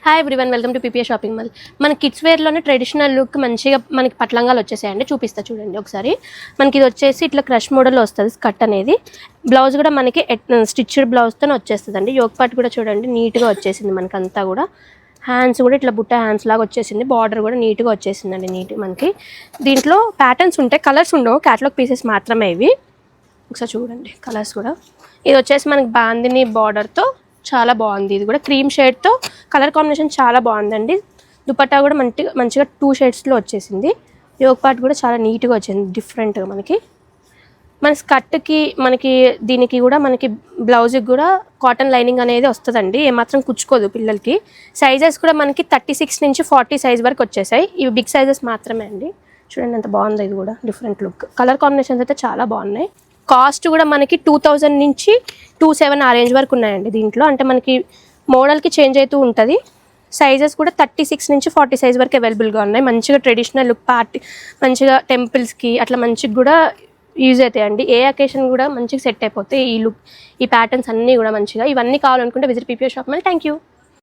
Hi everyone, welcome to PPA shopping mall. మన kids వేర్లోనే traditional look మంచిగా మనకి పట్లంగాలు వచ్చేసాయండి. చూపిస్తా చూడండి ఒకసారి. మనకి ఇది వచ్చేసి ఇట్లా క్రష్ మోడల్లో వస్తుంది స్కర్ట్ అనేది. బ్లౌజ్ కూడా మనకి స్టిచ్డ్ బ్లౌజ్తో వచ్చేస్తుందండి. యోక్ పార్ట్ కూడా చూడండి నీట్గా వచ్చేసింది మనకంతా కూడా. హ్యాండ్స్ కూడా ఇట్లా బుట్ట హ్యాండ్స్ లాగా వచ్చేసింది. బార్డర్ కూడా నీట్గా వచ్చేసిందండి. మనకి దీంట్లో ప్యాటర్న్స్ ఉంటాయి, కలర్స్ ఉండవు, క్యాటలాగ్ పీసెస్ మాత్రమే ఇవి. ఒకసారి చూడండి కలర్స్ కూడా. ఇది వచ్చేసి మనకి బాందిని బార్డర్తో చాలా బాగుంది. ఇది కూడా క్రీమ్ షేడ్తో కలర్ కాంబినేషన్ చాలా బాగుందండి. దుపట్టా కూడా మంచిగా 2 షేడ్స్లో వచ్చేసింది. యోక్ పార్ట్ కూడా చాలా నీట్గా వచ్చింది డిఫరెంట్గా మనకి. మన స్కర్ట్కి మనకి దీనికి కూడా మనకి బ్లౌజ్కి కూడా కాటన్ లైనింగ్ అనేది వస్తుందండి. ఏమాత్రం కుచ్చుకోదు పిల్లలకి. సైజెస్ కూడా మనకి 36 నుంచి 40 సైజ్ వరకు వచ్చేసాయి. ఇవి బిగ్ సైజెస్ మాత్రమే అండి. చూడండి ఎంత బాగుంది. ఇది కూడా డిఫరెంట్ లుక్. కలర్ కాంబినేషన్స్ అయితే చాలా బాగున్నాయి. కాస్ట్ కూడా మనకి 2000 నుంచి 27 ఆ రేంజ్ వరకు ఉన్నాయండి దీంట్లో. అంటే మనకి మోడల్కి చేంజ్ అవుతూ ఉంటుంది. సైజెస్ కూడా 36 నుంచి 40 సైజ్ వరకు అవైలబుల్గా ఉన్నాయి. మంచిగా ట్రెడిషనల్ లుక్, పార్టీ మంచిగా టెంపుల్స్కి అట్లా మంచిగా కూడా యూజ్ అవుతాయండి. ఏ అకేషన్ కూడా మంచిగా సెట్ అయిపోతాయి ఈ లుక్, ఈ ప్యాటర్న్స్ అన్నీ కూడా మంచిగా. ఇవన్నీ కావాలనుకుంటే visit PPA shop mall. Thank you.